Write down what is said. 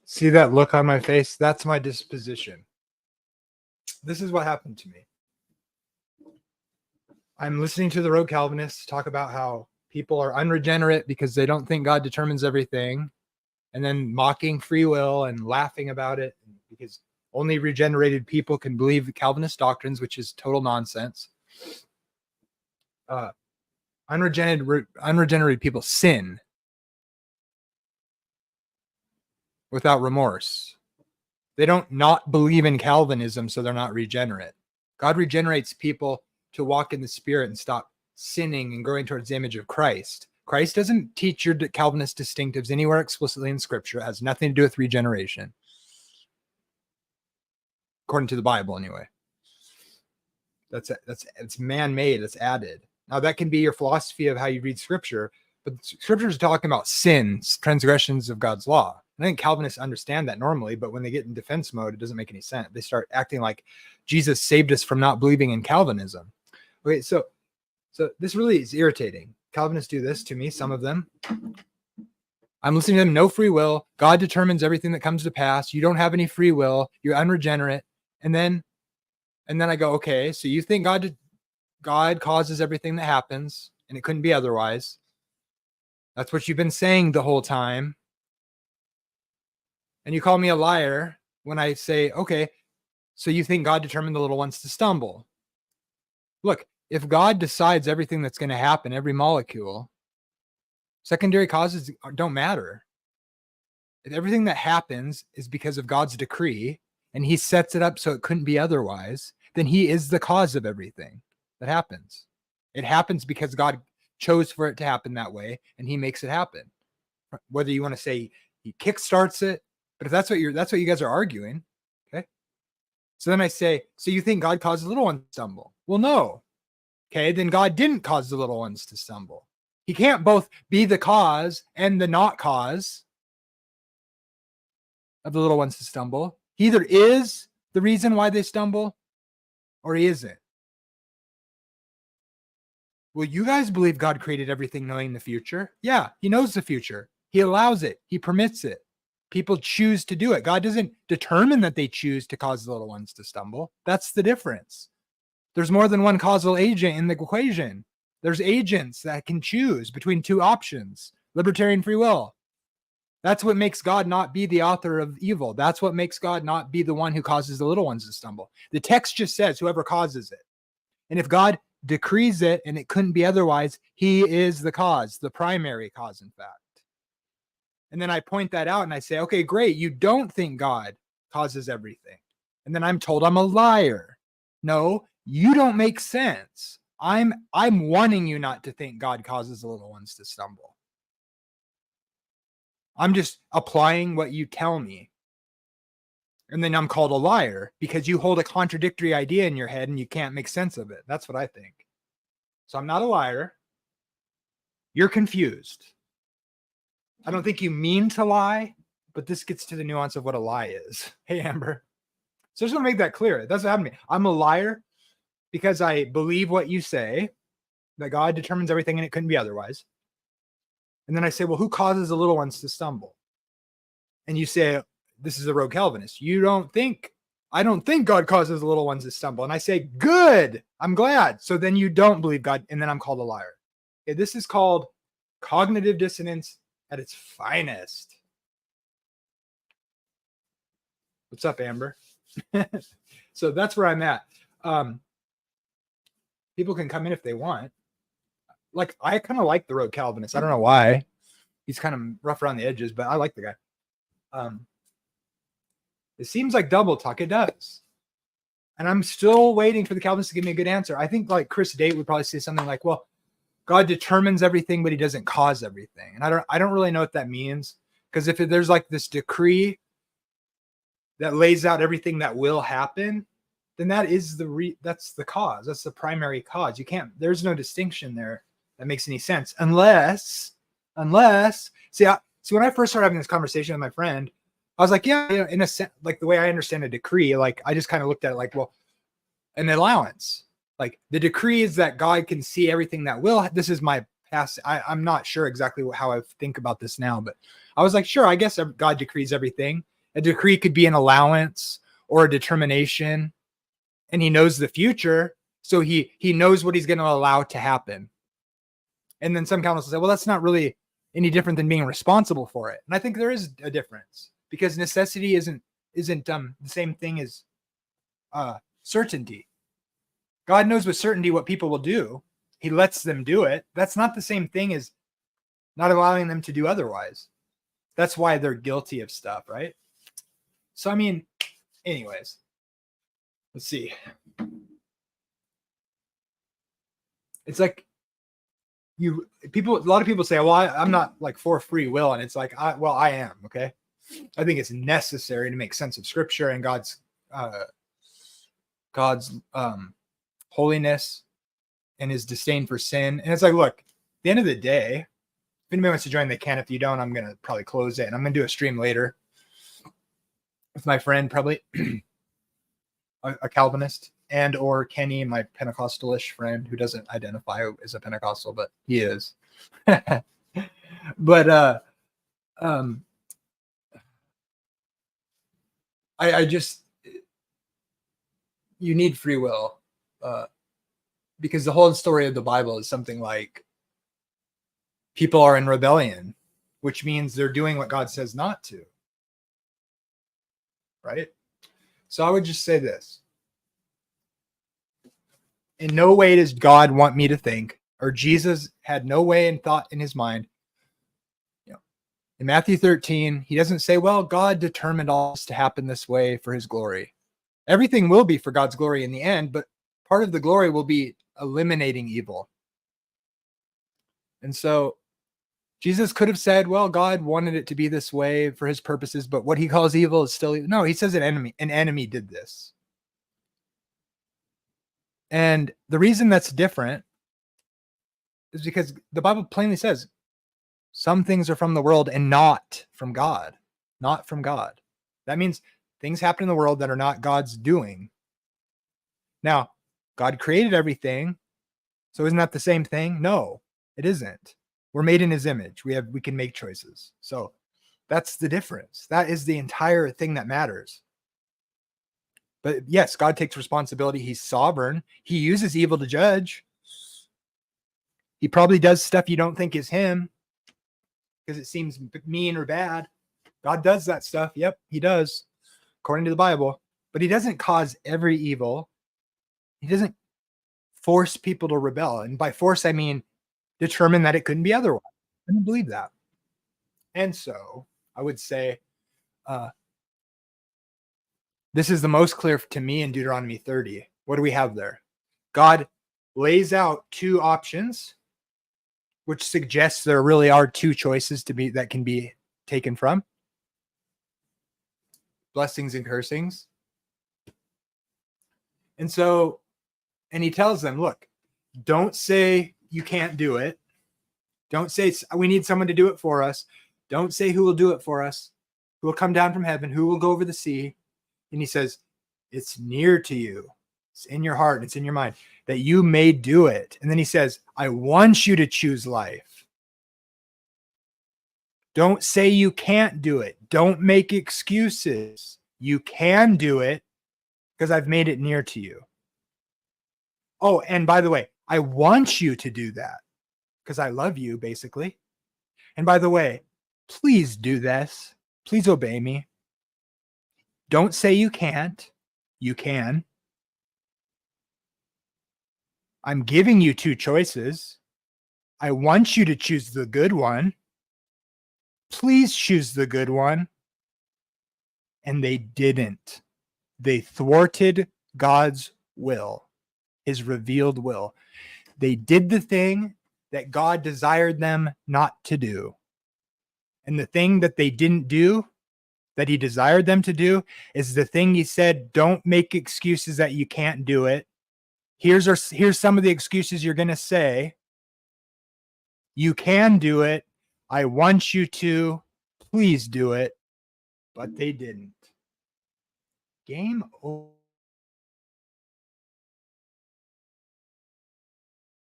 See that look on my face? That's my disposition. This is what happened to me. I'm listening to the Rogue Calvinists talk about how people are unregenerate because they don't think God determines everything, and then mocking free will and laughing about it because only regenerated people can believe the Calvinist doctrines, which is total nonsense. Unregenerated people sin without remorse. They don't not believe in Calvinism, so they're not regenerate. God regenerates people to walk in the Spirit and stop sinning and growing towards the image of Christ. Christ doesn't teach your Calvinist distinctives anywhere explicitly in Scripture. It has nothing to do with regeneration, according to the Bible, anyway. It's man-made. It's added. Now that can be your philosophy of how you read Scripture, but Scripture is talking about sins, transgressions of God's law. I think Calvinists understand that normally, but when they get in defense mode, it doesn't make any sense. They start acting like Jesus saved us from not believing in Calvinism. Okay, so this really is irritating. Calvinists do this to me, some of them. I'm listening to them, no free will. God determines everything that comes to pass. You don't have any free will. You're unregenerate. And then I go, okay, so you think God causes everything that happens, and it couldn't be otherwise. That's what you've been saying the whole time. And you call me a liar when I say, okay, so you think God determined the little ones to stumble. Look, if God decides everything that's going to happen, every molecule, secondary causes don't matter. If everything that happens is because of God's decree, and he sets it up so it couldn't be otherwise, then he is the cause of everything that happens. It happens because God chose for it to happen that way, and he makes it happen. Whether you want to say he kickstarts it, but if that's what you guys are arguing, okay? So then I say, so you think God caused the little ones to stumble? Well, no. Okay, then God didn't cause the little ones to stumble. He can't both be the cause and the not cause of the little ones to stumble. He either is the reason why they stumble, or he isn't. Well, you guys believe God created everything knowing the future? Yeah, he knows the future. He allows it. He permits it. People choose to do it. God doesn't determine that they choose to cause the little ones to stumble. That's the difference. There's more than one causal agent in the equation. There's agents that can choose between two options, libertarian free will. That's what makes God not be the author of evil. That's what makes God not be the one who causes the little ones to stumble. The text just says whoever causes it. And if God decrees it and it couldn't be otherwise, he is the cause, the primary cause, in fact. And then I point that out and I say, okay, great. You don't think God causes everything. And then I'm told I'm a liar. No, you don't make sense. I'm wanting you not to think God causes the little ones to stumble. I'm just applying what you tell me. And then I'm called a liar because you hold a contradictory idea in your head and you can't make sense of it. That's what I think. So I'm not a liar. You're confused. I don't think you mean to lie, but this gets to the nuance of what a lie is. Hey, Amber. So I just want to make that clear. That's what happened to me. I'm a liar because I believe what you say, that God determines everything and it couldn't be otherwise. And then I say, well, who causes the little ones to stumble? And you say, this is a Rogue Calvinist. I don't think God causes the little ones to stumble. And I say, good, I'm glad. So then you don't believe God. And then I'm called a liar. Okay, this is called cognitive dissonance at its finest. What's up, Amber? So that's where I'm at. People can come in if they want. Like, I kind of like the Rogue Calvinist. I don't know why. He's kind of rough around the edges, but I like the guy. It seems like double talk. It does. And I'm still waiting for the Calvinists to give me a good answer. I think like Chris Date would probably say something like, well, God determines everything, but he doesn't cause everything. And I don't really know what that means. Because if there's like this decree that lays out everything that will happen, then that is that's the cause. That's the primary cause. There's no distinction there that makes any sense. Unless, see, when I first started having this conversation with my friend, I was like, yeah, in a sense, like the way I understand a decree, like I just kind of looked at it like, well, an allowance. Like the decree is that God can see everything that will. This is my past. I'm not sure exactly how I think about this now, but I was like, sure, I guess God decrees everything. A decree could be an allowance or a determination, and he knows the future, so he knows what he's going to allow to happen. And then some Calvinists will say, well, that's not really any different than being responsible for it. And I think there is a difference, because necessity isn't the same thing as certainty. God knows with certainty what people will do. He lets them do it. That's not the same thing as not allowing them to do otherwise. That's why they're guilty of stuff, right? So, I mean, anyways, let's see. It's like a lot of people say, well, I'm not like for free will. And it's like, I am. Okay. I think it's necessary to make sense of scripture and God's holiness and his disdain for sin. And it's like, look, at the end of the day, if anybody wants to join, they can. If you don't, I'm going to probably close it, and I'm going to do a stream later with my friend, probably a Calvinist, and or Kenny, my Pentecostalish friend who doesn't identify as a Pentecostal, but he is. But I just, you need free will, because the whole story of the Bible is something like people are in rebellion, which means they're doing what God says not to. Right? So I would just say this. In no way does God want me to think, or Jesus had no way in thought in his mind. In Matthew 13, he doesn't say, well, God determined all this to happen this way for his glory. Everything will be for God's glory in the end, but part of the glory will be eliminating evil. And so Jesus could have said, well, God wanted it to be this way for his purposes, but what he calls evil is still, no, he says an enemy did this. And the reason that's different is because the Bible plainly says some things are from the world and not from God. Not from God. That means things happen in the world that are not God's doing. Now, God created everything. So isn't that the same thing? No, it isn't. We're made in his image. We can make choices. So that's the difference. That is the entire thing that matters. But yes, God takes responsibility. He's sovereign. He uses evil to judge. He probably does stuff you don't think is him because it seems mean or bad. God does that stuff. Yep, he does, according to the Bible. But he doesn't cause every evil. He doesn't force people to rebel. And by force, I mean determine that it couldn't be otherwise. I don't believe that. And so I would say this is the most clear to me in Deuteronomy 30. What do we have there? God lays out two options, which suggests there really are two choices that can be taken from. Blessings and cursings. And he tells them, look, don't say you can't do it. Don't say we need someone to do it for us. Don't say who will do it for us, who will come down from heaven, who will go over the sea. And he says, it's near to you. It's in your heart. It's in your mind that you may do it. And then he says, I want you to choose life. Don't say you can't do it. Don't make excuses. You can do it because I've made it near to you. Oh, and by the way, I want you to do that because I love you, basically. And by the way, please do this. Please obey me. Don't say you can't. You can. I'm giving you two choices. I want you to choose the good one. Please choose the good one. And they didn't. They thwarted God's will, his revealed will. They did the thing that God desired them not to do. And the thing that they didn't do, that he desired them to do, is the thing he said, don't make excuses that you can't do it. Here's some of the excuses you're going to say. You can do it. I want you to. Please do it. But they didn't. Game over.